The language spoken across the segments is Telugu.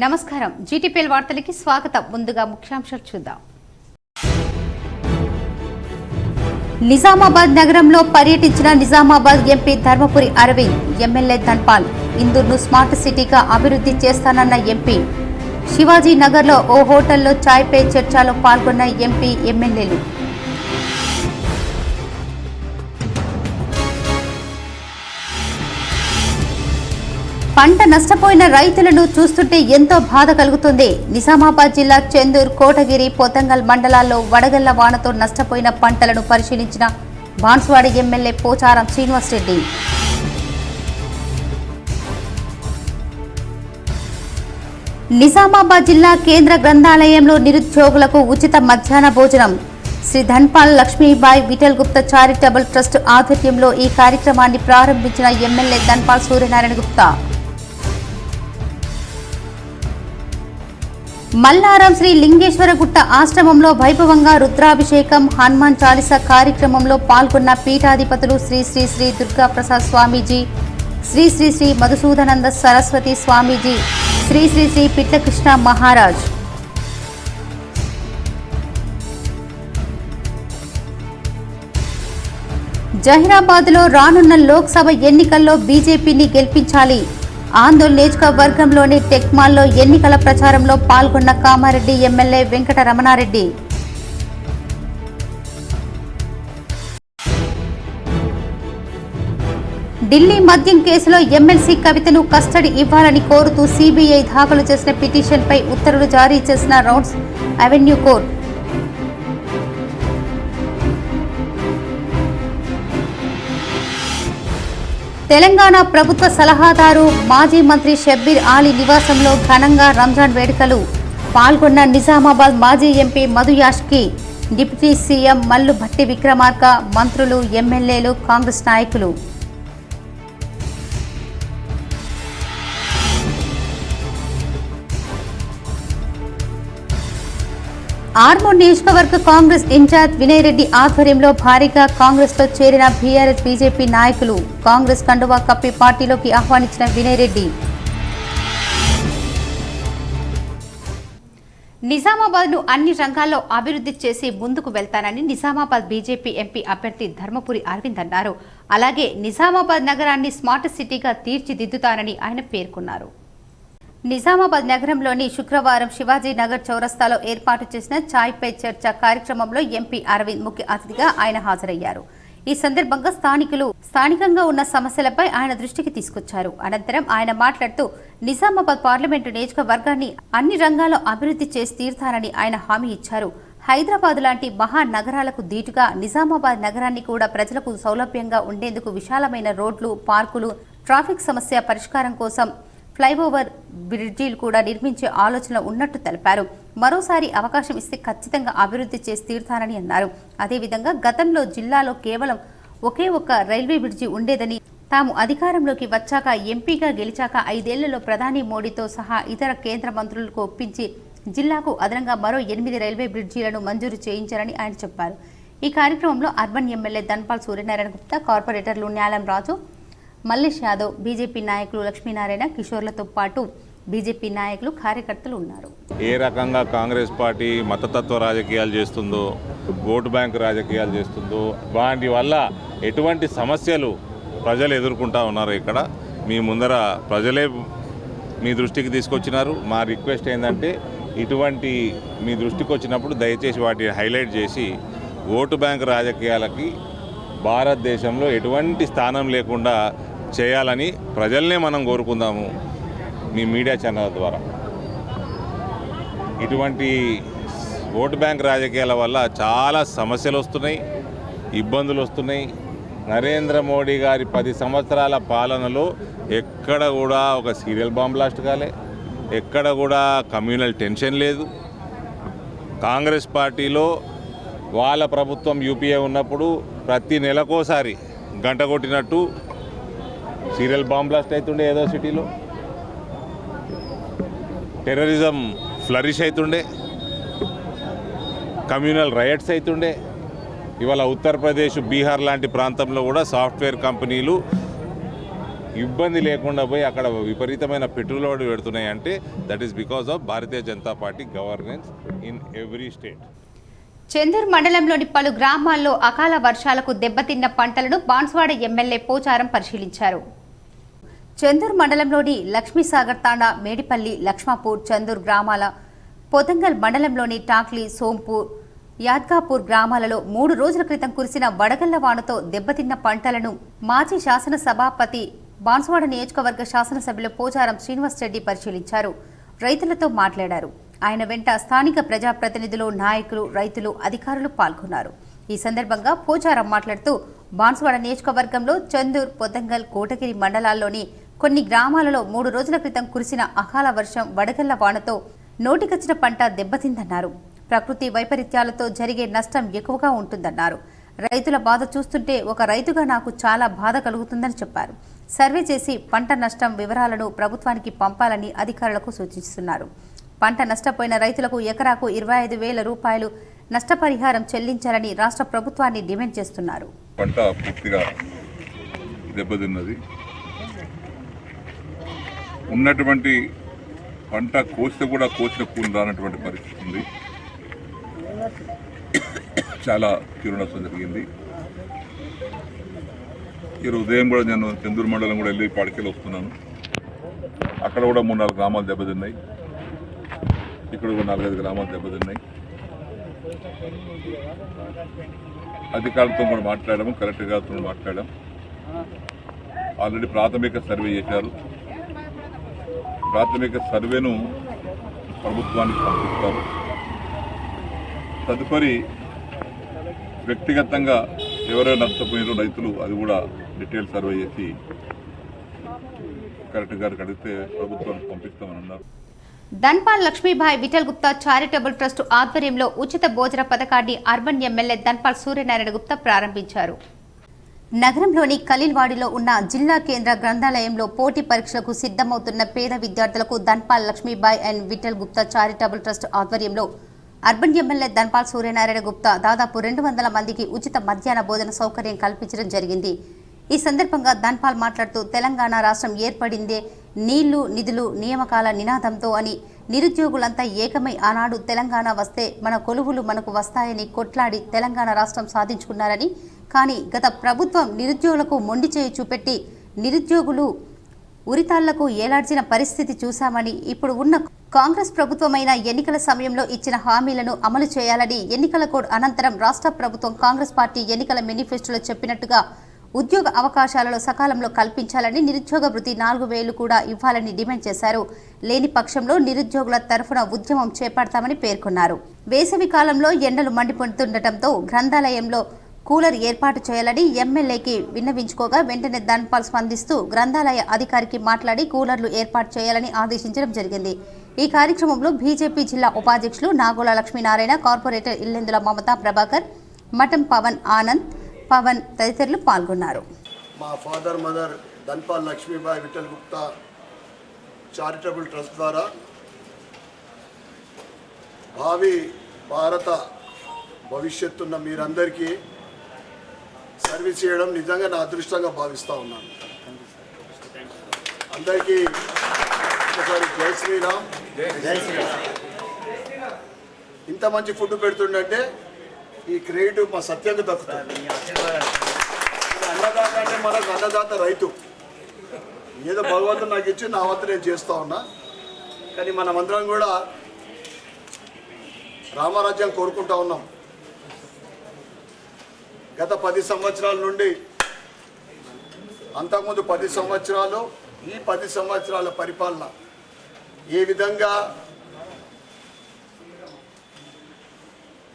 నమస్కారం జీటీపీఎల్ వార్తలకి స్వాగతం. ముందుగా ముఖ్యాంశాలు చూద్దాం. నిజామాబాద్ నగరంలో పర్యటించిన నిజామాబాద్ ఎంపీ ధర్మపురి అరవింద్, ఎమ్మెల్యే ధన్పాల్ ఇందూర్ను స్మార్ట్ సిటీగా అభివృద్ధి చేస్తానన్న ఎంపీ. శివాజీ నగర్లో ఓ హోటల్లో చాయ్ పే చర్చలో పాల్గొన్న ఎంపీ, ఎమ్మెల్యేలు. పంట నష్టపోయిన రైతులను చూస్తుంటే ఎంతో బాధ కలుగుతుంది. నిజామాబాద్ జిల్లా చెందూర్, కోటగిరి, పోతంగల్ మండలాల్లో వడగళ్ల వానతో నష్టపోయిన పంటలను పరిశీలించిన బాన్స్వాడ ఎమ్మెల్యే పోచారం శ్రీనివాసరెడ్డి. నిజామాబాద్ జిల్లా కేంద్ర గ్రంథాలయంలో నిరుద్యోగులకు ఉచిత మధ్యాహ్న భోజనం. శ్రీ ధన్పాల్ లక్ష్మీబాయి విఠల్ గుప్తా చారిటబుల్ ట్రస్ట్ ఆధ్వర్యంలో ఈ కార్యక్రమాన్ని ప్రారంభించిన ఎమ్మెల్యే ధన్పాల్ సూర్యనారాయణ గుప్తా. మల్లారం శ్రీ లింగేశ్వరగుట్ట ఆశ్రమంలో వైభవంగా రుద్రాభిషేకం, హనుమాన్ చాలీసా కార్యక్రమంలో పాల్గొన్న పీఠాధిపతులు శ్రీ శ్రీ శ్రీ దుర్గా ప్రసాద్ స్వామీజీ, శ్రీ శ్రీ శ్రీ మధుసూదనంద సరస్వతి స్వామీజీ, శ్రీ శ్రీ శ్రీ పిట్లకృష్ణ మహారాజ్. జహీరాబాద్లో రానున్న లోక్సభ ఎన్నికల్లో బీజేపీని గెలిపించాలి. ఆందోళన నియోజకవర్గంలోని టెక్మాల్లో ఎన్నికల ప్రచారంలో పాల్గొన్న కామారెడ్డి ఎమ్మెల్యే వెంకట రమణారెడ్డి. ఢిల్లీ మద్యం కేసులో ఎమ్మెల్సీ కవితను కస్టడీ ఇవ్వాలని కోరుతూ సీబీఐ దాఖలు చేసిన పిటిషన్పై ఉత్తర్వులు జారీ చేసిన రౌండ్స్ అవెన్యూ కోర్టు. తెలంగాణ ప్రభుత్వ సలహాదారు, మాజీ మంత్రి షబ్బీర్ ఆలీ నివాసంలో ఘనంగా రంజాన్ వేడుకలు. పాల్గొన్న నిజామాబాద్ మాజీ MP Madhu Yaskhi, deputy CM Mallu Bhatti Vikramarka, మంత్రులు, ఎమ్మెల్యేలు, కాంగ్రెస్ నాయకులు. ఆర్మూర్ నియోజకవర్గ కాంగ్రెస్ ఇన్ఛార్జ్ వినయ్ రెడ్డి ఆధ్వర్యంలో భారీగా కాంగ్రెస్ లో చేరిన బీఆర్ఎస్, బీజేపీ నాయకులు. కాంగ్రెస్ కండువా కప్పి పార్టీలోకి ఆహ్వానించిన వినయ్ రెడ్డి. నిజామాబాద్ ను అన్ని రంగాల్లో అభివృద్ధి చేసి ముందుకు వెళ్తానని నిజామాబాద్ బీజేపీ ఎంపీ అభ్యర్థి ధర్మపురి అరవింద్ అన్నారు. అలాగే నిజామాబాద్ నగరాన్ని స్మార్ట్ సిటీగా తీర్చిదిద్దుతానని ఆయన పేర్కొన్నారు. నిజామాబాద్ నగరంలోని శుక్రవారం శివాజీ నగర్ చౌరస్తాలో ఏర్పాటు చేసిన చాయ్ పే చర్చ కార్యక్రమంలో ఎంపీ అరవింద్ ముఖ్య అతిథిగా ఆయన హాజరయ్యారు. ఈ సందర్భంగా స్థానికంగా ఉన్న సమస్యలపై ఆయన దృష్టికి తీసుకొచ్చారు. అనంతరం ఆయన మాట్లాడుతూ నిజామాబాద్ పార్లమెంటు నియోజకవర్గాన్ని అన్ని రంగాల్లో అభివృద్ధి చేసి తీరుతారని ఆయన హామీ ఇచ్చారు. హైదరాబాద్ లాంటి మహానగరాలకు దీటుగా నిజామాబాద్ నగరాన్ని కూడా ప్రజలకు సౌలభ్యంగా ఉండేందుకు విశాలమైన రోడ్లు, పార్కులు, ట్రాఫిక్ సమస్య పరిష్కారం కోసం ఫ్లైఓవర్ బ్రిడ్జీలు కూడా నిర్మించే ఆలోచన ఉన్నట్టు తెలిపారు. మరోసారి అవకాశం ఇస్తే ఖచ్చితంగా అభివృద్ధి చేసి తీరుతారని అన్నారు. అదేవిధంగా గతంలో జిల్లాలో కేవలం ఒకే ఒక్క రైల్వే బ్రిడ్జి ఉండేదని, తాము అధికారంలోకి వచ్చాక ఎంపీగా గెలిచాక 5 ఏళ్లలో ప్రధాని మోడీతో సహా ఇతర కేంద్ర మంత్రులకు ఒప్పించి జిల్లాకు అదనంగా మరో 8 రైల్వే బ్రిడ్జీలను మంజూరు చేయించారని ఆయన చెప్పారు. ఈ కార్యక్రమంలో అర్బన్ ఎమ్మెల్యే ధన్పాల్ సూర్యనారాయణ గుప్తా, కార్పొరేటర్లు న్యాలం రాజు, మల్లేష్ యాదవ్, బీజేపీ నాయకులు లక్ష్మీనారాయణ, కిషోర్లతో పాటు బీజేపీ నాయకులు, కార్యకర్తలు ఉన్నారు. ఏ రకంగా కాంగ్రెస్ పార్టీ మతతత్వ రాజకీయాలు చేస్తుందో, ఓటు బ్యాంకు రాజకీయాలు చేస్తుందో, వాటి వల్ల ఎటువంటి సమస్యలు ప్రజలు ఎదుర్కొంటా ఉన్నారు. ఇక్కడ మీ ముందర ప్రజలే మీ దృష్టికి తీసుకొచ్చినారు. మా రిక్వెస్ట్ ఏంటంటే ఇటువంటి మీ దృష్టికి వచ్చినప్పుడు దయచేసి వాటిని హైలైట్ చేసి ఓటు బ్యాంకు రాజకీయాలకి భారతదేశంలో ఎటువంటి స్థానం లేకుండా చేయాలని ప్రజల్నే మనం కోరుకుందాము. మీ మీడియా ఛానల్ ద్వారా ఇటువంటి ఓటు బ్యాంక్ రాజకీయాల వల్ల చాలా సమస్యలు వస్తున్నాయి, ఇబ్బందులు వస్తున్నాయి. నరేంద్ర మోడీ గారి 10 సంవత్సరాల పాలనలో ఎక్కడ కూడా ఒక సీరియల్ బాంబ్ బ్లాస్ట్ కాలే, ఎక్కడ కూడా కమ్యూనల్ టెన్షన్ లేదు. కాంగ్రెస్ పార్టీలో వాళ్ళ ప్రభుత్వం యూపీఏ ఉన్నప్పుడు ప్రతి నెలకోసారి గంట కొట్టినట్టు సీరియల్ బాంబ్ బ్లాస్ట్ అవుతుండే, ఏదో సిటీలో టెర్రరిజం ఫ్లరిష్ అవుతుండే, కమ్యూనల్ రైట్స్ అవుతుండే. ఇవాళ ఉత్తరప్రదేశ్, బీహార్ లాంటి ప్రాంతంలో కూడా సాఫ్ట్వేర్ కంపెనీలు ఇబ్బంది లేకుండా పోయి అక్కడ విపరీతమైన పెట్టుబడులు పెడుతున్నాయి అంటే that is because of Bharatiya Janata party governance in every state. Chenduru మండలంలోని పలు గ్రామాల్లో అకాల వర్షాలకు దెబ్బతిన్న పంటలను బాన్స్వాడ ఎమ్మెల్యే పోచారం పరిశీలించారు. చెందూరు మండలంలోని లక్ష్మీసాగర్ తాండా, మేడిపల్లి, లక్ష్మాపూర్, చందూరు గ్రామాల, పొతంగల్ మండలంలోని టాక్లీ, సోంపూర్, యాద్గాపూర్ గ్రామాలలో 3 రోజుల క్రితం కురిసిన వడగళ్ల వానతో దెబ్బతిన్న పంటలను మాజీ శాసనసభాపతి బాన్స్వాడ నియోజకవర్గ శాసనసభ్యులు పోచారం శ్రీనివాస్ రెడ్డి పరిశీలించారు. రైతులతో మాట్లాడారు. ఆయన వెంట స్థానిక ప్రజాప్రతినిధులు, నాయకులు, రైతులు, అధికారులు పాల్గొన్నారు. ఈ సందర్భంగా పోచారం మాట్లాడుతూ బాన్స్వాడ నియోజకవర్గంలో చందూర్, పొతంగల్, కోటగిరి మండలాల్లోని కొన్ని గ్రామాలలో 3 రోజుల క్రితం కురిసిన అకాల వర్షం, వడగళ్ల వానతో నోటికొచ్చిన పంట దెబ్బతిందన్నారు. ప్రకృతి వైపరీత్యాలతో జరిగే నష్టం ఎక్కువగా ఉంటుందన్నారు. రైతుల బాధ చూస్తుంటే ఒక రైతుగా నాకు చాలా బాధ కలుగుతుందని చెప్పారు. సర్వే చేసి పంట నష్టం వివరాలను ప్రభుత్వానికి పంపాలని అధికారులకు సూచిస్తున్నారు. పంట నష్టపోయిన రైతులకు ఎకరాకు 25,000 రూపాయలు నష్టపరిహారం చెల్లించాలని రాష్ట్ర ప్రభుత్వాన్ని డిమాండ్ చేస్తున్నారు. పంట పూర్తిగా దెబ్బతిన్నది. ఉన్నటువంటి పంట కోస్తే కూడా కోసిన పూలు రానటువంటి పరిస్థితి ఉంది. చాలా తీవ్ర నష్టం జరిగింది. ఈరోజు ఉదయం కూడా నేను చందూరు మండలం కూడా వెళ్ళి పాడికెళ్ళి వస్తున్నాను. అక్కడ కూడా 3-4 గ్రామాలు దెబ్బతిన్నాయి. ఇక్కడ కూడా 4-5 గ్రామాలు దెబ్బతిన్నాయి. అధికారులతో కూడా మాట్లాడాము, కలెక్టర్ గారితో మాట్లాడాం. ఆల్రెడీ ప్రాథమిక సర్వే చేశారు. ప్రాథమిక సర్వేను ప్రభుత్వానికి పంపిస్తారు. తదుపరి వ్యక్తిగతంగా ఎవరైనా నష్టపోయిన రైతులు అది కూడా డీటెయిల్ సర్వే చేసి కలెక్టర్ గారికి అడిగితే ప్రభుత్వానికి పంపిస్తామని అన్నారు. ధన్పాల్ లక్ష్మీబాయి విఠల్ గుప్తా చారిటబుల్ ట్రస్ట్ ఆధ్వర్యంలో ఉచిత భోజన పథకాన్ని అర్బన్ ఎమ్మెల్యే ధన్పాల్ సూర్యనారాయణ గుప్తా ప్రారంభించారు. నగరంలోని ఖలీల్వాడిలో ఉన్న జిల్లా కేంద్ర గ్రంథాలయంలో పోటీ పరీక్షలకు సిద్ధమవుతున్న పేద విద్యార్థులకు Dhanpal Lakshmibai and Vithal Gupta charitable trust ఆధ్వర్యంలో అర్బన్ ఎమ్మెల్యే ధన్పాల్ సూర్యనారాయణ గుప్తా దాదాపు 200 మందికి ఉచిత మధ్యాహ్న భోజన సౌకర్యం కల్పించడం జరిగింది. ఈ సందర్భంగా ధన్పాల్ మాట్లాడుతూ తెలంగాణ రాష్ట్రం ఏర్పడిందే నీళ్లు, నిధులు, నియామకాల నినాదంతో అని నిరుద్యోగులంతా ఏకమై ఆనాడు తెలంగాణ వస్తే మన కొలువులు మనకు వస్తాయని కొట్లాడి తెలంగాణ రాష్ట్రం సాధించుకున్నారని, కానీ గత ప్రభుత్వం నిరుద్యోగులకు మొండి చేయి చూపెట్టి నిరుద్యోగులు ఉరితాళ్లకు ఏలాడ్చిన పరిస్థితి చూశామని, ఇప్పుడు ఉన్న కాంగ్రెస్ ప్రభుత్వమైన ఎన్నికల సమయంలో ఇచ్చిన హామీలను అమలు చేయాలని, ఎన్నికల కోడ్ అనంతరం రాష్ట్ర ప్రభుత్వం కాంగ్రెస్ పార్టీ ఎన్నికల మేనిఫెస్టోలో చెప్పినట్టుగా ఉద్యోగ అవకాశాలలో సకాలంలో కల్పించాలని, నిరుద్యోగ వృత్తి 4,000 కూడా ఇవ్వాలని డిమాండ్ చేశారు. లేని పక్షంలో నిరుద్యోగుల తరఫున ఉద్యమం చేపడతామని పేర్కొన్నారు. వేసవి కాలంలో ఎండలు మండిపడుతుండటంతో గ్రంథాలయంలో కూలర్ ఏర్పాటు చేయాలని ఎమ్మెల్యేకి విన్నవించుకోగా వెంటనే ధన్పాల్ స్పందిస్తూ గ్రంథాలయ అధికారికి మాట్లాడి కూలర్లు ఏర్పాటు చేయాలని ఆదేశించడం జరిగింది. ఈ కార్యక్రమంలో బీజేపీ జిల్లా ఉపాధ్యక్షులు నాగోల లక్ష్మీనారాయణ, కార్పొరేటర్ ఇల్లెందుల మమతా ప్రభాకర్, మఠం పవన్, ఆనంద్, పవన్ తదితరులు పాల్గొన్నారు. మా father mother Dhanpal Lakshmibai Vithal Gupta charitable trust ద్వారా భావి భారత భవిష్యత్తున్న మీరందరికీ సర్వీస్ చేయడం నిజంగా నా అదృష్టంగా భావిస్తూ ఉన్నాను. అందరికీ ఒకసారి జై శ్రీరామ్. ఇంత మంచి ఫుడ్ పెడుతుండంటే ఈ క్రెడిట్ మా సత్యంగా దక్కుతుంది. అన్నదాత అంటే మనకు అన్నదాత రైతు. ఏదో భగవంతుడు నాకు ఇచ్చి నా వంతు నేను చేస్తూ ఉన్నా. కానీ మనమందరం కూడా రామరాజ్యం కోరుకుంటా ఉన్నాం. గత 10 సంవత్సరాల నుండి, అంతకుముందు 10 సంవత్సరాలు, ఈ 10 సంవత్సరాల పరిపాలన ఏ విధంగా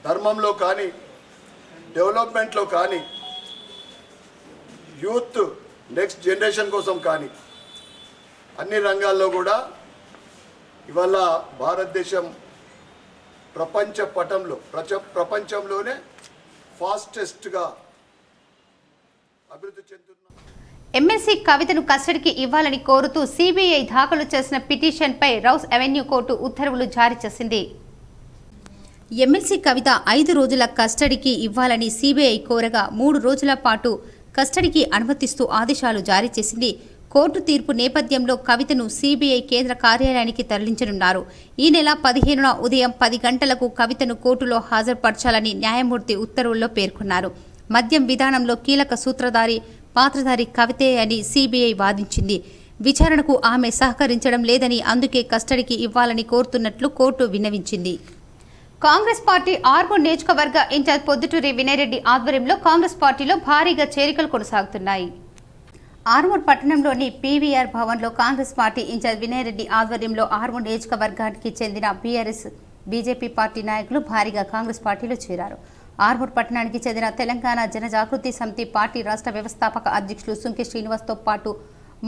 ధర్మంలో కానీ, డెవలప్మెంట్లో కానీ, యూత్ నెక్స్ట్ జనరేషన్ కోసం కానీ అన్ని రంగాల్లో కూడా ఇవాళ భారతదేశం ప్రపంచ పటంలో ప్రపంచంలోనే ఫాస్టెస్ట్గా అభివృద్ధి చెందుతున్న ఎమ్మెల్సీ కవితను కస్టడీకి ఇవ్వాలని కోరుతూ సిబిఐ దాఖలు చేసిన పిటిషన్పై రౌస్ అవెన్యూ కోర్టు ఉత్తర్వులు జారీ చేసింది. ఎమ్మెల్సీ కవిత 5 రోజుల కస్టడీకి ఇవ్వాలని సిబిఐ కోరగా 3 రోజుల పాటు కస్టడీకి అనుమతిస్తూ ఆదేశాలు జారీ చేసింది. కోర్టు తీర్పు నేపథ్యంలో కవితను సిబిఐ కేంద్ర కార్యాలయానికి తరలించనున్నారు. ఈ నెల 15న ఉదయం 10 గంటలకు కవితను కోర్టులో హాజరుపరచాలని న్యాయమూర్తి ఉత్తర్వుల్లో పేర్కొన్నారు. మద్యం విధానంలో కీలక సూత్రధారి పాత్రధారి కవితే అని సిబిఐ వాదించింది. విచారణకు ఆమె సహకరించడం లేదని, అందుకే కస్టడీకి ఇవ్వాలని కోరుతున్నట్లు కోర్టు విన్నవించింది. కాంగ్రెస్ పార్టీ ఆర్మూర్ నియోజకవర్గ ఇన్ఛార్జ్ పొద్దుటూరి వినయ్ రెడ్డి ఆధ్వర్యంలో కాంగ్రెస్ పార్టీలో భారీగా చేరికలు కొనసాగుతున్నాయి. ఆర్మూర్ పట్టణంలోని పీవీఆర్ భవన్లో కాంగ్రెస్ పార్టీ ఇన్ఛార్జ్ వినయ్ రెడ్డి ఆధ్వర్యంలో ఆర్మూర్ నియోజకవర్గానికి చెందిన బీఆర్ఎస్ బీజేపీ పార్టీ నాయకులు భారీగా కాంగ్రెస్ పార్టీలో చేరారు. ఆర్మూర్ పట్టణానికి చెందిన తెలంగాణ జనజాగృతి సమితి పార్టీ రాష్ట్ర వ్యవస్థాపక అధ్యక్షులు సుంకె శ్రీనివాస్తో పాటు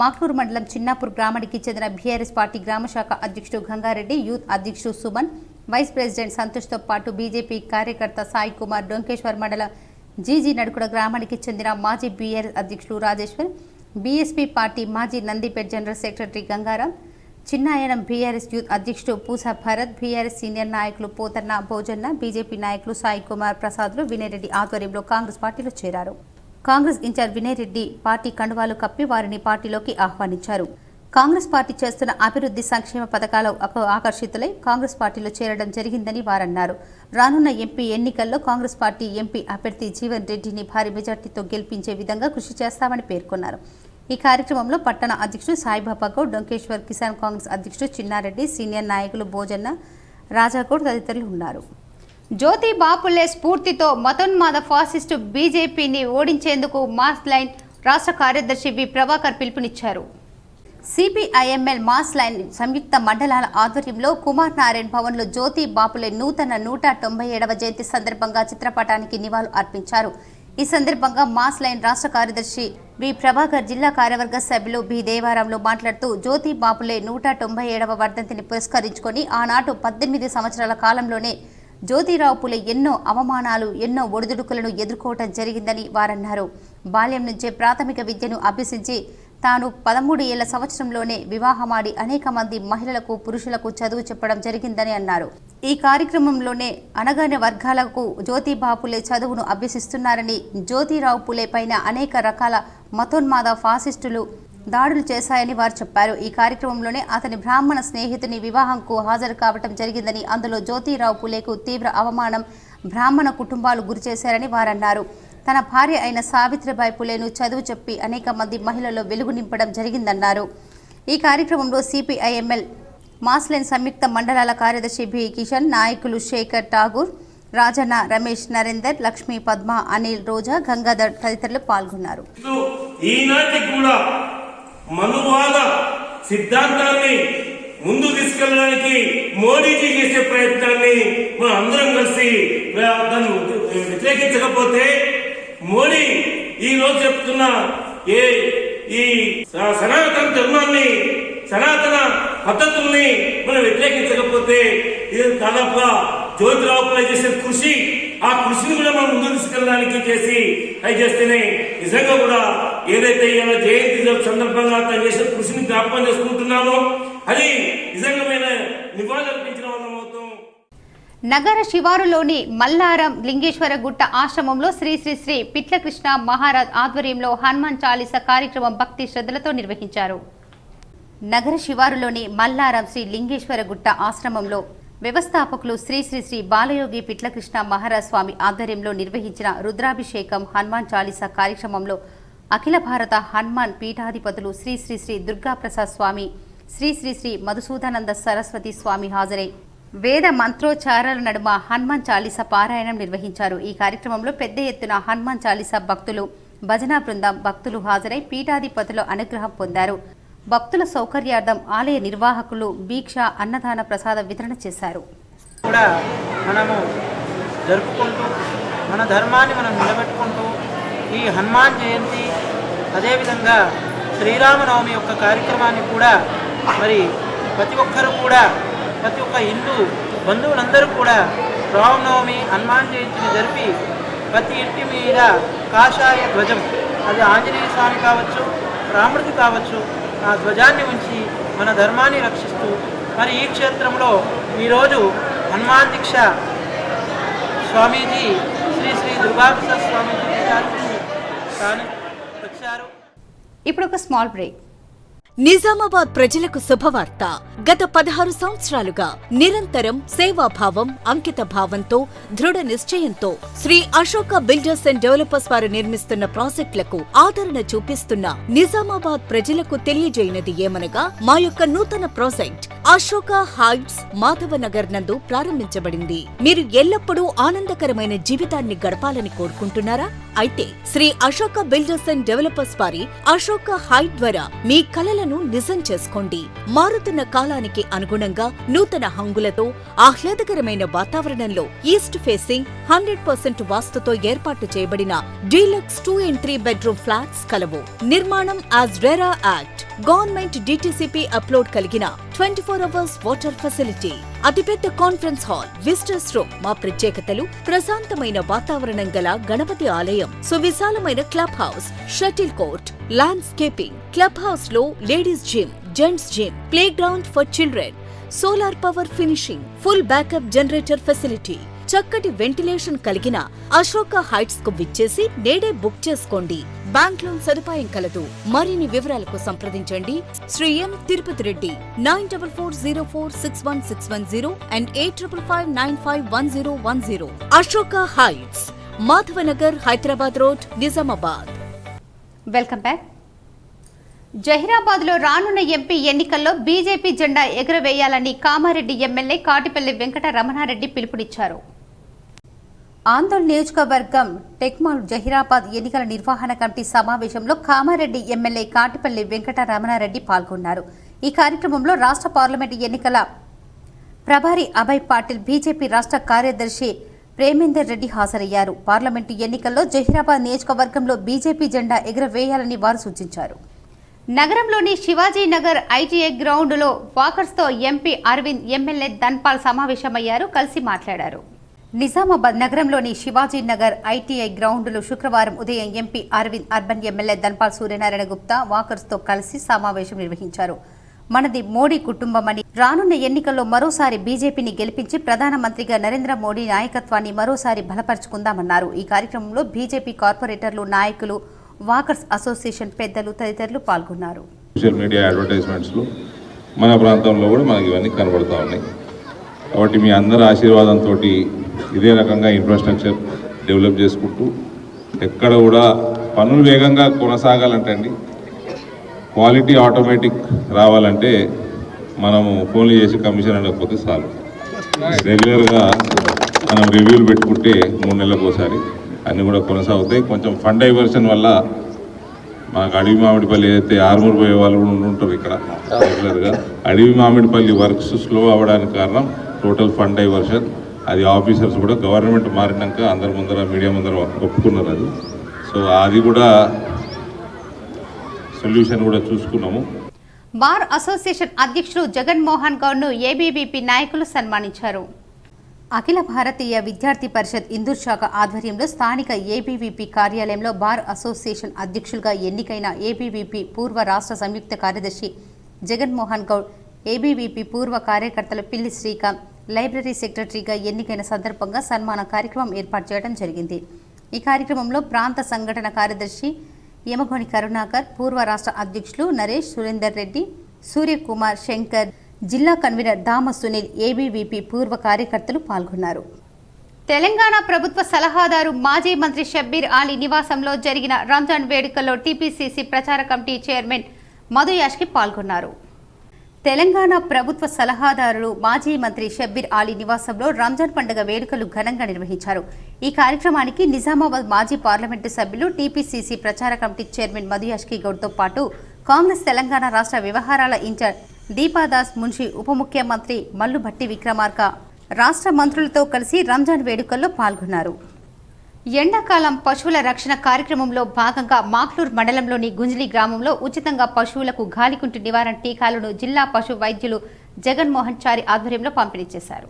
మాక్నూరు మండలం చిన్నాపూర్ గ్రామానికి చెందిన బీఆర్ఎస్ పార్టీ గ్రామశాఖ అధ్యక్షుడు గంగారెడ్డి, యూత్ అధ్యక్షుడు సుమన్, వైస్ ప్రెసిడెంట్ సంతోష్తో పాటు బీజేపీ కార్యకర్త సాయి కుమార్, డొంకేశ్వర్ మండల జీజీ నడుకుడ గ్రామానికి చెందిన మాజీ బీఆర్ఎస్ అధ్యక్షుడు రాజేశ్వర్, బీఎస్పీ పార్టీ మాజీ Nandipet general secretary Gangaram, Chinnayanam BRS youth అధ్యక్షుడు పూసా భరత్, బీఆర్ఎస్ సీనియర్ నాయకులు పోతన్న భోజన్న, బీజేపీ నాయకులు సాయి కుమార్ ప్రసాద్లు వినయ్ రెడ్డి ఆధ్వర్యంలో కాంగ్రెస్ పార్టీలో చేరారు. కాంగ్రెస్ ఇన్ఛార్జ్ వినయ్ రెడ్డి పార్టీ కండువాలు కప్పి వారిని పార్టీలోకి ఆహ్వానించారు. కాంగ్రెస్ పార్టీ చేస్తున్న అభివృద్ధి సంక్షేమ పథకాలకు ఆకర్షితులై కాంగ్రెస్ పార్టీలో చేరడం జరిగిందని వారన్నారు. రానున్న ఎంపీ ఎన్నికల్లో కాంగ్రెస్ పార్టీ ఎంపీ అభ్యర్థి జీవన్ రెడ్డిని భారీ మెజార్టీతో గెలిపించే విధంగా కృషి చేస్తామని పేర్కొన్నారు. ఈ కార్యక్రమంలో పట్టణ అధ్యక్షుడు సాయిబాబా గౌడ్, డొంకేశ్వర్ కిసాన్ కాంగ్రెస్ అధ్యక్షుడు చిన్నారెడ్డి, సీనియర్ నాయకులు భోజన్న, రాజాగౌడ్ తదితరులు ఉన్నారు. జ్యోతి బాపులే స్ఫూర్తితో మతోన్మాద ఫాసిస్టు బీజేపీని ఓడించేందుకు మాస్ లైన్ రాష్ట్ర కార్యదర్శి వి ప్రభాకర్ పిలుపునిచ్చారు. సిపిఐఎంఎల్ మాస్ లైన్ సంయుక్త మండలాల ఆధ్వర్యంలో కుమార్ నారాయణ్ భవన్లో జ్యోతి బాపులే నూతన 197వ జయంతి సందర్భంగా చిత్రపటానికి నివాళులు అర్పించారు. ఈ సందర్భంగా మాస్ లైన్ రాష్ట్ర కార్యదర్శి వి ప్రభాకర్, జిల్లా కార్యవర్గ సభ్యులు బి దేవారాంలో మాట్లాడుతూ జ్యోతి బాపులే 197వ వర్ధంతిని పురస్కరించుకొని ఆనాటు 18 సంవత్సరాల కాలంలోనే జ్యోతిరావు పులే ఎన్నో అవమానాలు, ఎన్నో ఒడిదుడుకులను ఎదుర్కోవటం జరిగిందని వారన్నారు. బాల్యం నుంచే ప్రాథమిక విద్యను అభ్యసించి తాను 13 ఏళ్ల సంవత్సరంలోనే వివాహమాడి అనేక మంది మహిళలకు, పురుషులకు చదువు చెప్పడం జరిగిందని అన్నారు. ఈ కార్యక్రమంలోనే అనగానే వర్గాలకు జ్యోతి బాపులే చదువును అభ్యసిస్తున్నారని, జ్యోతిరావు పులే పైన అనేక రకాల మతోన్మాద ఫాసిస్టులు దాడులు చేశాయని వారు చెప్పారు. ఈ కార్యక్రమంలోనే అతని బ్రాహ్మణ స్నేహితుని వివాహంకు హాజరు కావటం జరిగిందని, అందులో జ్యోతిరావు పులేకు తీవ్ర అవమానం బ్రాహ్మణ కుటుంబాలు గురిచేశారని వారన్నారు. తన భార్య అయిన సావిత్రిబాయి పులేను చదువు చెప్పి అనేక మంది మహిళల్లో వెలుగు నింపడం జరిగిందన్నారు. ఈ కార్యక్రమంలో సిపిఐఎంఎల్ మాస్లైన్ సంయుక్త మండలాల కార్యదర్శి బి కిషన్, నాయకులు శేఖర్ ఠాగూర్, రాజన్న, రమేష్, నరేందర్, లక్ష్మీ, పద్మ, అనిల్, రోజా, గంగాధర్ తదితరులు పాల్గొన్నారు. మనువాద సిద్ధాంతాన్ని ముందు తీసుకెళ్ళడానికి మోడీజీ చేసే ప్రయత్నాన్ని మనం అందరం కలిసి దాన్ని వ్యతిరేకించకపోతే, మోడీ ఈ రోజు చెప్తున్న ఈ సనాతన ధర్మాన్ని, సనాతన పద్ధతుల్ని మనం వ్యతిరేకించకపోతే, ఇది దాదాపుగా జ్యోతిరావు పులే చేసే కృషి, ఆ కృషిని కూడా మనం ముందు తీసుకెళ్ళడానికి చేస్తేనే నిజంగా కూడా ఏదైతే ఇలా జయంతి సందర్భంగా తను చేసిన కృషిని జ్ఞాపకం చేసుకుంటున్నామో అది నిజంగా నివాళులర్పించిన వాళ్ళం అవుతాం. నగర శివారులోని మల్లారం లింగేశ్వర గుట్ట ఆశ్రమంలో శ్రీ శ్రీ శ్రీ పిట్లకృష్ణ మహారాజ్ ఆధ్వర్యంలో హనుమాన్ చాలీసా కార్యక్రమం భక్తి శ్రద్ధలతో నిర్వహించారు. నగర శివారులోని మల్లారం శ్రీ లింగేశ్వర గుట్ట ఆశ్రమంలో వ్యవస్థాపకులు శ్రీ శ్రీ శ్రీ బాలయోగి పిట్లకృష్ణ మహారాజ్ స్వామి ఆధ్వర్యంలో నిర్వహించిన రుద్రాభిషేకం హనుమాన్ చాలీసా కార్యక్రమంలో అఖిల భారత హనుమాన్ పీఠాధిపతులు శ్రీ శ్రీ శ్రీ దుర్గాప్రసాద్ స్వామి, శ్రీ శ్రీ శ్రీ మధుసూదనంద సరస్వతి స్వామి హాజరై వేద మంత్రోచ్చారాల నడుమ హనుమాన్ చాలీసా పారాయణం నిర్వహించారు. ఈ కార్యక్రమంలో పెద్ద ఎత్తున హనుమాన్ చాలీసా భక్తులు, భజనా బృందం, భక్తులు హాజరై పీఠాధిపతుల అనుగ్రహం పొందారు. భక్తుల సౌకర్యార్థం ఆలయ నిర్వాహకులు భీక్ష, అన్నదాన ప్రసాద వితరణ చేశారు. కూడా మనము జరుపుకుంటూ మన ధర్మాన్ని మనం నిలబెట్టుకుంటూ ఈ హనుమాన్ జయంతి, అదేవిధంగా శ్రీరామనవమి యొక్క కార్యక్రమాన్ని కూడా మరి ప్రతి ఒక్కరూ కూడా, ప్రతి ఒక్క హిందూ బంధువులందరూ కూడా రామనవమి, హనుమాన్ జయంతిని జరిపి ప్రతి ఇంటి మీద కాషాయ ధ్వజం, అది ఆంజనేయ స్వామి కావచ్చు, రాముడికి కావచ్చు, ఆ ధ్వజాన్ని ఉంచి మన ధర్మాన్ని రక్షిస్తూ మరి ఈ క్షేత్రంలో ఈరోజు హనుమాన్ దీక్ష స్వామీజీ శ్రీ శ్రీ దుర్గాప్రసాద్ స్వామీజీ వచ్చారు. ఇప్పుడు ఒక స్మాల్ బ్రేక్. నిజామాబాద్ ప్రజలకు శుభవార్త. గత 16 సంవత్సరాలుగా నిరంతరం సేవాభావం, అంకిత భావంతో, దృఢ నిశ్చయంతో Shri Ashoka builders and developers వారు నిర్మిస్తున్న ప్రాజెక్టులకు ఆదరణ చూపిస్తున్న నిజామాబాద్ ప్రజలకు తెలియజేయనది ఏమనగా మా యొక్క నూతన ప్రాజెక్ట్ అశోక హైట్స్ మాధవనగర్ నందు ప్రారంభించబడింది. మీరు ఎల్లప్పుడూ ఆనందకరమైన జీవితాన్ని గడపాలని కోరుకుంటున్నారా? అయితే Shri Ashoka builders and developers వారి అశోక హైట్ ద్వారా మీ కలలను నిజం చేసుకోండి. మారుతున్న కాలానికి అనుగుణంగా నూతన హంగులతో ఆహ్లాదకరమైన వాతావరణంలో ఈస్ట్ ఫేసింగ్ 100% వాస్తుతో ఏర్పాటు చేయబడిన డీలక్స్ 2 and 3 బెడ్రూమ్ ఫ్లాట్స్ కలవు. నిర్మాణం as RERA act, government DTCP upload కలిగిన 24 hours వాటర్ ఫెసిలిటీ, అతిపెద్ద కాన్ఫరెన్స్ హాల్, విజిటర్స్ రూమ్. మా ప్రత్యేకతలు ప్రశాంతమైన వాతావరణం గల గణపతి ఆలయం, సువిశాలమైన club house, shuttle court, landscaping, club house లో ladies gym, gents gym, play ground for children, solar power finishing, full backup generator facility, చక్కటి వెంటిలేషన్ కలిగిన అశోక హైట్స్ కు విచ్చేసి నేడే బుక్ చేసుకోండి. బ్యాంక్ లోన్ సదుపాయం కలదు. మరిన్ని వివరాలకు సంప్రదించండి Shri M Tirupati Reddy 9440461610 and 8555951010. Ashoka heights, Madhavnagar, Hyderabad road, Nizamabad. Welcome back. Zaheerabad లో రానున్న ఎంపీ ఎన్నికల్లో బీజేపీ జెండా ఎగురవేయాలని కామారెడ్డి ఎమ్మెల్యే కాటిపల్లి వెంకట రమణారెడ్డి పిలుపునిచ్చారు. ఆందోళన నియోజకవర్గం టెక్మాల్ జహీరాబాద్ ఎన్నికల నిర్వహణ కమిటీ సమావేశంలో కామారెడ్డి ఎమ్మెల్యే కాటిపల్లి వెంకట రమణారెడ్డి పాల్గొన్నారు. ఈ కార్యక్రమంలో రాష్ట్ర పార్లమెంటు ఎన్నికల ప్రభారి అభయ్ పాటిల్, బీజేపీ రాష్ట్ర కార్యదర్శి ప్రేమేందర్ రెడ్డి హాజరయ్యారు. పార్లమెంటు ఎన్నికల్లో జహీరాబాద్ నియోజకవర్గంలో బీజేపీ జెండా ఎగురవేయాలని వారు సూచించారు. నగరంలోని శివాజీనగర్ ఐటీఐ గ్రౌండ్లో వాకర్స్తో ఎంపీ అరవింద్, ఎమ్మెల్యే ధన్పాల్ సమావేశమయ్యారు, కలిసి మాట్లాడారు. నిజామాబాద్ నగరంలోని శివాజీనగర్ ఐటీఐ గ్రౌండ్లో శుక్రవారం ఉదయం MP Arvind, urban MLA Dhanpal Suryanarayana Gupta వాకర్స్తో కలిసి సమావేశం నిర్వహించారు. మనది మోడీ కుటుంబమని, రానున్న ఎన్నికల్లో మరోసారి బీజేపీని గెలిపించి ప్రధానమంత్రిగా నరేంద్ర మోడీ నాయకత్వాన్ని మరోసారి బలపరుచుకుందామన్నారు. ఈ కార్యక్రమంలో బీజేపీ కార్పొరేటర్లు, నాయకులు, వాకర్స్ అసోసియేషన్ పెద్దలు తదితరులు పాల్గొన్నారు. సోషల్ మీడియా అడ్వర్టైజ్మెంట్స్లో మన ప్రాంతంలో కూడా మనకి ఇవన్నీ కనబడుతూ ఉన్నాయి. కాబట్టి మీ అందరి ఆశీర్వాదంతో ఇదే రకంగా ఇన్ఫ్రాస్ట్రక్చర్ డెవలప్ చేసుకుంటూ ఎక్కడ కూడా పనులు వేగంగా కొనసాగాలంటే అండి, క్వాలిటీ ఆటోమేటిక్ రావాలంటే మనము ఫోన్లు చేసి కమిషన్ అనకపోతే చాలు. రెగ్యులర్గా మనం రివ్యూలు పెట్టుకుంటే 3 నెలలకు ఒకసారి అన్నీ కూడా కొనసాగుతాయి. కొంచెం ఫండ్ డైవర్షన్ వల్ల మనకు అడవి మామిడిపల్లి ఏదైతే ఆర్మూర్ పోయే వాళ్ళు కూడా ఉంటారు ఇక్కడ రెగ్యులర్గా. అడవి మామిడిపల్లి వర్క్స్ స్లో అవ్వడానికి కారణం టోటల్ ఫండ్ డైవర్షన్. అది ఆఫీసర్స్ కూడా గవర్నమెంట్ మారినాక అందరి ముందర, మీడియా ముందర ఒప్పుకున్నారు అది. సో అది కూడా సొల్యూషన్ కూడా చూసుకున్నాము. బార్ అసోసియేషన్ అధ్యక్షులు జగన్మోహన్ గౌడ్ను ఏబీవీపీ నాయకులు సన్మానించారు. అఖిల భారతీయ విద్యార్థి పరిషత్ ఇందూర్ శాఖ ఆధ్వర్యంలో స్థానిక ఏబీవీపీ కార్యాలయంలో బార్ అసోసియేషన్ అధ్యక్షులుగా ఎన్నికైన ఏబీవీపీ పూర్వ రాష్ట్ర సంయుక్త కార్యదర్శి జగన్మోహన్ గౌడ్, ఏబీవీపీ పూర్వ కార్యకర్తలు పిల్లి శ్రీకాంత్, లైబ్రరీ సెక్రటరీగా ఎన్నికైన సందర్భంగా సన్మాన కార్యక్రమం ఏర్పాటు చేయడం జరిగింది. ఈ కార్యక్రమంలో ప్రాంత సంఘటన కార్యదర్శి యమగోని కరుణాకర్, పూర్వ రాష్ట్ర అధ్యక్షులు నరేష్, సురేందర్ రెడ్డి, సూర్యకుమార్, శంకర్, జిల్లా కన్వీనర్ దామ సునీల్, ఏబీవీపీ పూర్వ కార్యకర్తలు పాల్గొన్నారు. తెలంగాణ ప్రభుత్వ సలహాదారు మాజీ మంత్రి షబ్బీర్ అలీ నివాసంలో జరిగిన రంజాన్ వేడుకల్లో టీపీసీసీ ప్రచార కమిటీ చైర్మన్ మధు యాష్కి పాల్గొన్నారు. తెలంగాణ ప్రభుత్వ సలహాదారులు మాజీ మంత్రి షబ్బీర్ అలీ నివాసంలో రంజాన్ పండుగ వేడుకలు ఘనంగా నిర్వహించారు. ఈ కార్యక్రమానికి నిజామాబాద్ మాజీ పార్లమెంటు సభ్యులు, టీపీసీసీ ప్రచార కమిటీ చైర్మన్ మధు యాష్కి గౌడ్తో పాటు కాంగ్రెస్ తెలంగాణ రాష్ట్ర వ్యవహారాల ఇన్ఛార్జ్ దీపాదాస్ మున్షి, ఉప ముఖ్యమంత్రి మల్లు భట్టి విక్రమార్క, రాష్ట్ర మంత్రులతో కలిసి రంజాన్ వేడుకల్లో పాల్గొన్నారు. ఎండాకాలం పశువుల రక్షణ కార్యక్రమంలో భాగంగా మాక్లూర్ మండలంలోని గుంజిలి గ్రామంలో ఉచితంగా పశువులకు గాలికుంటు నివారణ టీకాలను జిల్లా పశు వైద్యులు జగన్మోహన్ చారి ఆధ్వర్యంలో పంపిణీ చేశారు.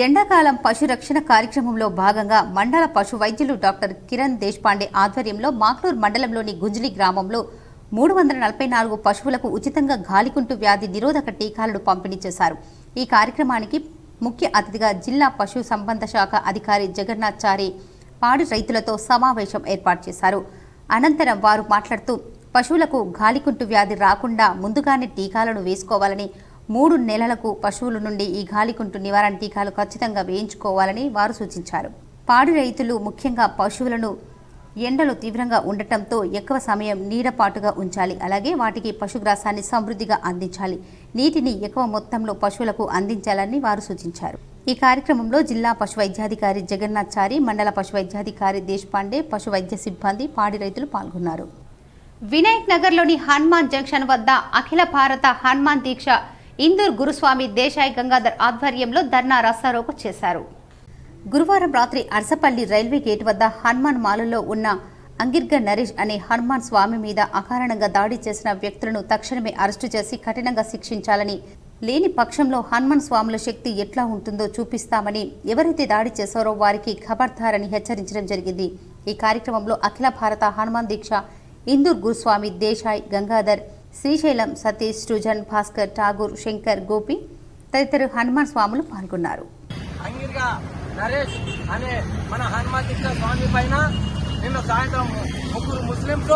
ఎండాకాలం పశు రక్షణ కార్యక్రమంలో భాగంగా మండల పశు వైద్యులు డాక్టర్ కిరణ్ దేశపాండే ఆధ్వర్యంలో మాక్లూర్ మండలంలోని గుంజిలి గ్రామంలో 344 పశువులకు ఉచితంగా గాలికుంటు వ్యాధి నిరోధక టీకాలను పంపిణీ చేశారు. ఈ కార్యక్రమానికి ముఖ్య అతిథిగా జిల్లా పశు సంబంధ శాఖ అధికారి జగన్నాథ్ చారి పాడి రైతులతో సమావేశం ఏర్పాటు చేశారు. అనంతరం వారు మాట్లాడుతూ పశువులకు గాలికుంటు వ్యాధి రాకుండా ముందుగానే టీకాలను వేసుకోవాలని 3 నెలలకు పశువుల నుండి ఈ గాలికుంటు నివారణ టీకాలు ఖచ్చితంగా వేయించుకోవాలని వారు సూచించారు. పాడి రైతులు ముఖ్యంగా పశువులను ఎండలు తీవ్రంగా ఉండటంతో ఎక్కువ సమయం నీడపాటుగా ఉంచాలి. అలాగే వాటికి పశుగ్రాసాన్ని సమృద్ధిగా అందించాలి. నీటిని ఎక్కువ మొత్తంలో పశువులకు అందించాలని వారు సూచించారు. ఈ కార్యక్రమంలో జిల్లా పశు వైద్యాధికారి జగన్నాథ్చారి, మండల పశు వైద్యాధికారి దేశపాండే, పశు వైద్య సిబ్బంది, పాడి రైతులు పాల్గొన్నారు. వినాయక్ నగర్లోని హనుమాన్ జంక్షన్ వద్ద అఖిల భారత హనుమాన్ దీక్ష ఇందూర్ గురుస్వామి దేశాయ్ గంగాధర్ ఆధ్వర్యంలో ధర్నా రాస్తారోకో చేశారు. గురువారం రాత్రి అర్సపల్లి రైల్వే గేట్ వద్ద హనుమాన్ మాలలో ఉన్న అంగిర్గ నరేష్ అనే హనుమాన్ స్వామి మీద అకారణంగా దాడి చేసిన వ్యక్తులను తక్షణమే అరెస్టు చేసి కఠినంగా శిక్షించాలని, లేని పక్షంలో హనుమాన్ స్వాముల శక్తి ఎట్లా ఉంటుందో చూపిస్తామని, ఎవరైతే దాడి చేశారో వారికి ఖబర్దారని హెచ్చరించడం జరిగింది. ఈ కార్యక్రమంలో అఖిల భారత హనుమాన్ దీక్ష ఇందూర్ గురుస్వామి దేశాయ్ గంగాధర్, శ్రీశైలం సతీష్, సృజన్, భాస్కర్, ఠాగూర్, శంకర్, గోపి తదితర హనుమాన్ స్వాములు పాల్గొన్నారు. నరేష్ అనే మన హనుమాన్ దీక్ష స్వామి పైన నిన్న సాయంత్రం 3 ముస్లింస్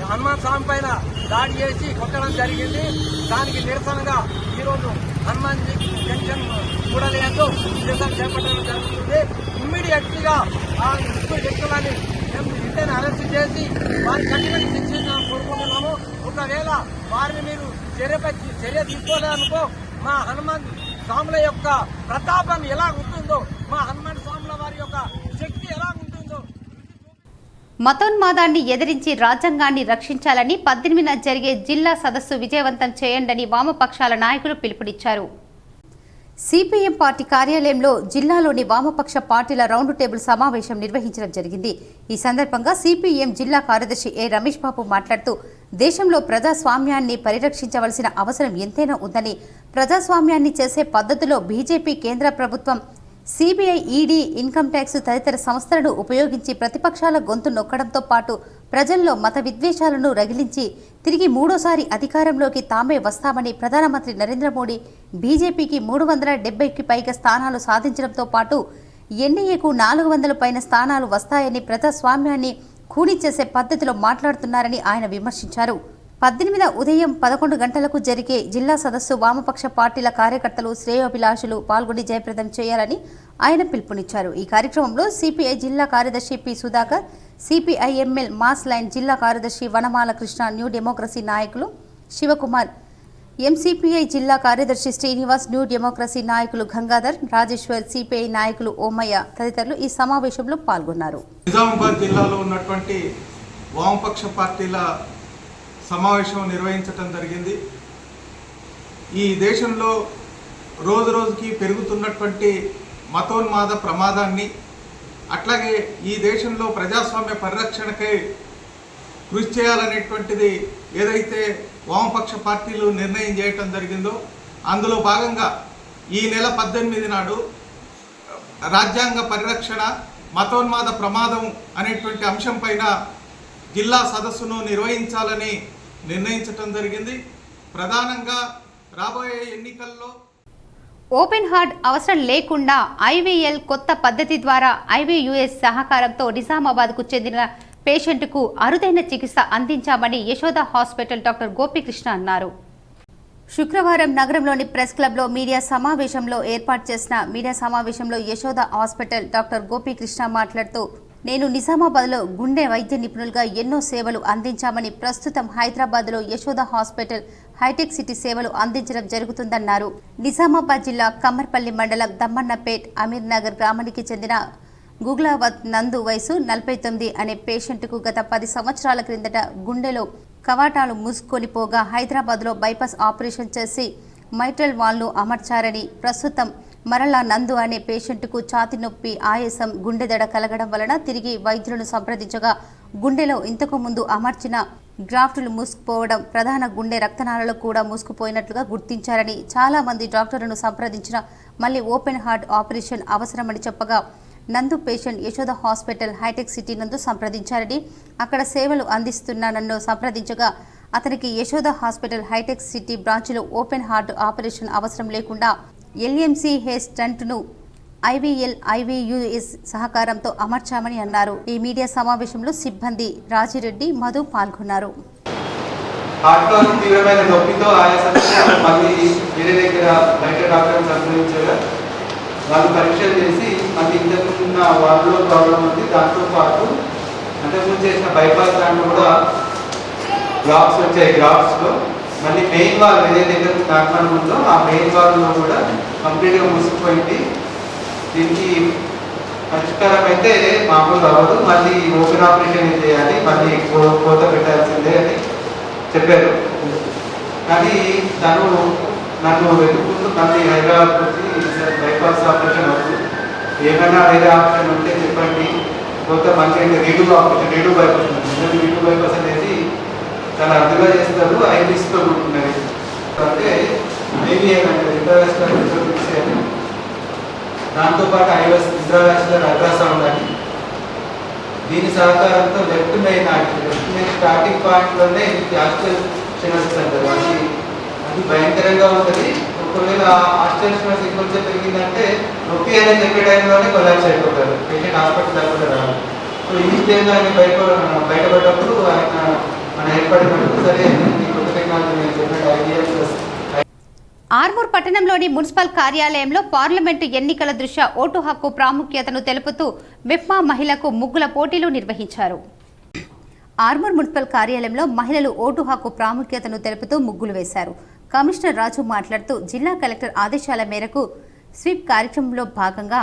హనుమాన్ స్వామి పైన దాడి చేసి కొట్టడం జరిగింది. దానికి నిరసనగా ఈరోజు హనుమాన్ జంక్షన్ కూడలేదు నిరసన చేపట్టడం జరుగుతుంది. ఇమ్మీడియట్ గా ఆ ముగ్గురు వ్యక్తులని మేము వెంటనే అరెస్ట్ చేసి వారిని కఠినంగా శిక్షించాలని కోరుకుంటున్నాము. ఒకవేళ వారిని మీరు చర్య తీసుకోలేదనుకో మా హనుమాన్ స్వాముల యొక్క ప్రతాపం ఎలా ఉంటుందో, మా హనుమాన్ స్వాముల వారి యొక్క శక్తి ఎలా ఉంటుందో. మతోన్మాదాన్ని ఎదిరించి రాజ్యాంగాన్ని రక్షించాలని 18న జరిగే జిల్లా సదస్సు విజయవంతం చేయండని వామపక్షాల నాయకులు పిలుపునిచ్చారు. సిపిఎం పార్టీ కార్యాలయంలో జిల్లాలోని వామపక్ష పార్టీల రౌండ్ టేబుల్ సమావేశం నిర్వహించడం జరిగింది. ఈ సందర్భంగా సిపిఎం జిల్లా కార్యదర్శి ఏ రమేష్ బాబు మాట్లాడుతూ దేశంలో ప్రజాస్వామ్యాన్ని పరిరక్షించవలసిన అవసరం ఎంతైనా ఉందని, ప్రజాస్వామ్యాన్ని చేసే పద్ధతిలో బీజేపీ కేంద్ర ప్రభుత్వం, సిబిఐ, ఈడీ, ఇన్కమ్ ట్యాక్స్ తదితర సంస్థలను ఉపయోగించి ప్రతిపక్షాల గొంతు నొక్కడంతో పాటు ప్రజల్లో మత విద్వేషాలను రగిలించి తిరిగి 3వ అధికారంలోకి తామే వస్తామని ప్రధానమంత్రి నరేంద్ర మోడీ బీజేపీకి 370కి పైగా స్థానాలు సాధించడంతో పాటు ఎన్డీఏకు 400 పైన స్థానాలు వస్తాయని ప్రజాస్వామ్యాన్ని ఖూనీ చేసే పద్ధతిలో మాట్లాడుతున్నారని ఆయన విమర్శించారు. 18 ఉదయం 11 గంటలకు జరిగే జిల్లా సదస్సు వామపక్ష పార్టీల కార్యకర్తలు, శ్రేయోభిలాషులు పాల్గొని జయప్రదం చేయాలని ఆయన పిలుపునిచ్చారు. ఈ కార్యక్రమంలో సిపిఐ జిల్లా కార్యదర్శి P Sudhakar, CPIML mass line జిల్లా కార్యదర్శి వనమాల కృష్ణ, న్యూ డెమోక్రసీ నాయకులు శివకుమార్, ఎంసిపిఐ జిల్లా కార్యదర్శి శ్రీనివాస్, న్యూ డెమోక్రసీ నాయకులు గంగాధర్, రాజేశ్వర్, సిపిఐ నాయకులు ఓమయ్య తదితరులు ఈ సమావేశంలో పాల్గొన్నారు. నిజామాబాద్ జిల్లాలో ఉన్నటువంటి వామపక్ష పార్టీల సమావేశం నిర్వహించడం జరిగింది. ఈ దేశంలో రోజు రోజుకి పెరుగుతున్నటువంటి మతోన్మాద ప్రమాదాన్ని, అట్లాగే ఈ దేశంలో ప్రజాస్వామ్య పరిరక్షణకై కృషి చేయాలనేటువంటిది ఏదైతే వామపక్ష పార్టీలు నిర్ణయం చేయటం జరిగిందో అందులో భాగంగా ఈ నెల 18 నాడు రాజ్యాంగ పరిరక్షణ, మతోన్మాద ప్రమాదం అనేటువంటి అంశం పైన జిల్లా సదస్సును నిర్వహించాలని నిర్ణయించడం జరిగింది. ప్రధానంగా రాబోయే ఎన్నికల్లో ఓపెన్ హార్ట్ అవసరం లేకుండా ఐవీఎల్ కొత్త పద్ధతి ద్వారా ఐవీయూఎస్ సహకారంతో నిజామాబాద్కు చెందిన పేషెంట్కు అరుదైన చికిత్స అందించామని యశోద హాస్పిటల్ డాక్టర్ గోపీకృష్ణ అన్నారు. శుక్రవారం నగరంలోని ప్రెస్ క్లబ్లో ఏర్పాటు చేసిన మీడియా సమావేశంలో యశోద హాస్పిటల్ డాక్టర్ గోపీకృష్ణ మాట్లాడుతూ, నేను నిజామాబాద్లో గుండె వైద్య నిపుణులుగా ఎన్నో సేవలు అందించామని, ప్రస్తుతం హైదరాబాద్లో యశోద హాస్పిటల్ హైటెక్ సిటీ సేవలు అందించడం జరుగుతుందన్నారు. నిజామాబాద్ జిల్లా కమ్మర్పల్లి మండలం దమ్మన్నపేట్ అమీర్ నగర్ గ్రామానికి చెందిన గుగ్లావత్ నందు వయసు 49 అనే పేషెంట్కు గత 10 సంవత్సరాల క్రిందట గుండెలో కవాటాలు మూసుకొని పోగా హైదరాబాద్లో బైపాస్ ఆపరేషన్ చేసి మైట్రల్ వాల్ను అమర్చారని, ప్రస్తుతం మరలా నందు అనే పేషెంట్కు ఛాతీ నొప్పి, ఆయాసం, గుండెదడ కలగడం వలన తిరిగి వైద్యులను సంప్రదించగా గుండెలో ఇంతకు ముందు అమర్చిన గ్రాఫ్టులు మూసుకుపోవడం, ప్రధాన గుండె రక్తనాళాలు కూడా మూసుకుపోయినట్లుగా గుర్తించారని, చాలా మంది డాక్టర్లను సంప్రదించిన మళ్ళీ ఓపెన్ హార్ట్ ఆపరేషన్ అవసరమని చెప్పగా నందు పేషెంట్ యశోద హాస్పిటల్ హైటెక్ సిటీ నందు సంప్రదించారని, అక్కడ సేవలు అందిస్తున్న నన్ను సంప్రదించగా అతనికి యశోద హాస్పిటల్ హైటెక్ సిటీ బ్రాంచ్లో ఓపెన్ హార్ట్ ఆపరేషన్ అవసరం లేకుండా ఎల్ఎంసీ హెయిర్ స్టంట్ను IVL, IVUS సహకారంతో అమర్చామని అన్నారు. ఈ మీడియా సమావేశంలో సిబ్బంది రాజిరెడ్డి, మధు పాల్గొన్నారు. హార్ట్లో తీవ్రమైన నొప్పితో ఆయాసంతో మళ్ళీ వేరే దగ్గర బయట డాక్టర్ని సంప్రదించారు. వాళ్ళు పరీక్షలు చేసి మళ్ళీ ఇంతకుముందున్న వార్డులో ప్రాబ్లం ఉంది, దాంతోపాటు అంతకుముందు చేసిన బైపాస్ దాంట్లో కూడా బ్లాక్స్ వచ్చాయి. బ్లాక్స్లో మళ్ళీ మెయిన్ వాల్ ఏదైతే దగ్గర డాక్టర్ ఉందో ఆ మెయిన్ వాల్లో కూడా కంప్లీట్గా మూసుకుపోయింది. దీనికి పరిష్కారం అయితే మామూలుగా అవ్వదు, మళ్ళీ ఓపెన్ ఆపరేషన్ చేయాలి, మళ్ళీ కోత పెట్టాల్సిందే అని చెప్పారు. కానీ తను నన్ను వెతుక్కుంటూ మళ్ళీ హైదరాబాద్ వచ్చి బైపాస్ ఆపరేషన్ అవుతుంది, ఏమైనా వేరే ఆప్షన్ ఉంటే చెప్పండి, కోత మంచిగా రీడు ఆపరేషన్, రీడు బైపాస్ ఉంటుంది. రీడు బైపాస్ అనేది చాలా అర్థంగా చేస్తారు, ఐపీస్తో ఉంటున్నది. అంటే ఏవిఎన్ అంటే ఇంటర్నేషనల్, దాంతోపాటు ఐవస్ ఇంట్రావాస్కులర్ అల్ట్రాసౌండ్ అని, దీని సహకారంతో లెఫ్ట్ మెయిన్ స్టార్టింగ్ పాయింట్లోనే ఆస్ట్రోసినోసిస్ అంటారు. అది భయంకరంగా ఉంటుంది. ఒకవేళ ఆస్ట్రోసినోసిస్ ఇంకొంచెం పెరిగిందంటే నొప్పి అనేది చెప్పే టైంలోనే కొలాప్స్ అయిపోతారు, పేషెంట్ హాస్పిటల్ దాకా రావాలి. సో ఈ స్టేజ్లో ఆయన బయటపడ్డప్పుడు ఆయన మన ఏర్పడినప్పుడు సరే కొత్త టెక్నాలజీ నేను చెప్పినట్టు ఐడియా. ఆర్మూర్ పట్టణంలోని మున్సిపల్ కార్యాలయంలో పార్లమెంటు ఎన్నికల దృష్ట్యా ఓటు హక్కు ప్రాముఖ్యతను తెలుపుతూ మెప్మా మహిళలకు ముగ్గుల పోటీలు నిర్వహించారు. ఆర్మూర్ మున్సిపల్ కార్యాలయంలో మహిళలు ఓటు హక్కు ప్రాముఖ్యతను తెలుపుతూ ముగ్గులు వేశారు. కమిషనర్ రాజు మాట్లాడుతూ జిల్లా కలెక్టర్ ఆదేశాల మేరకు స్వీప్ కార్యక్రమంలో భాగంగా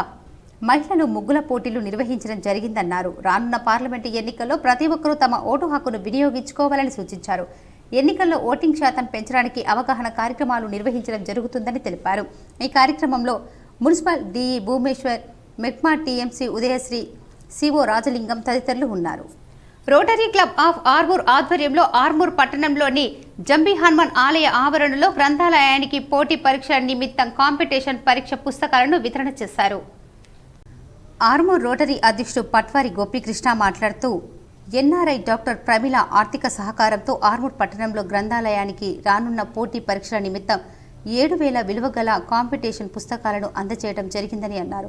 మహిళలు ముగ్గుల పోటీలు నిర్వహించడం జరిగిందన్నారు. రానున్న పార్లమెంటు ఎన్నికల్లో ప్రతి ఒక్కరూ తమ ఓటు హక్కును వినియోగించుకోవాలని సూచించారు. ఎన్నికల్లో ఓటింగ్ శాతం పెంచడానికి అవగాహన కార్యక్రమాలు నిర్వహించడం జరుగుతుందని తెలిపారు. ఈ కార్యక్రమంలో municipal DE Bhumeshwar, MEPMA TMC Udayashri, CO Rajalingam తదితరులు ఉన్నారు. రోటరీ క్లబ్ ఆఫ్ ఆర్మూర్ ఆధ్వర్యంలో ఆర్మూర్ పట్టణంలోని జంబీ హనుమాన్ ఆలయ ఆవరణలో గ్రంథాలయానికి పోటీ పరీక్ష నిమిత్తం కాంపిటీషన్ పరీక్ష పుస్తకాలను వితరణ చేశారు. ఆర్మూర్ రోటరీ అధ్యక్షుడు పట్వారి గోపీకృష్ణ మాట్లాడుతూ ఎన్ఆర్ఐ డాక్టర్ ప్రమిళ ఆర్థిక సహకారంతో ఆర్మూర్ పట్టణంలో గ్రంథాలయానికి రానున్న పోటీ పరీక్షల నిమిత్తం 7,000 విలువగల కాంపిటీషన్ పుస్తకాలను అందజేయడం జరిగిందని అన్నారు.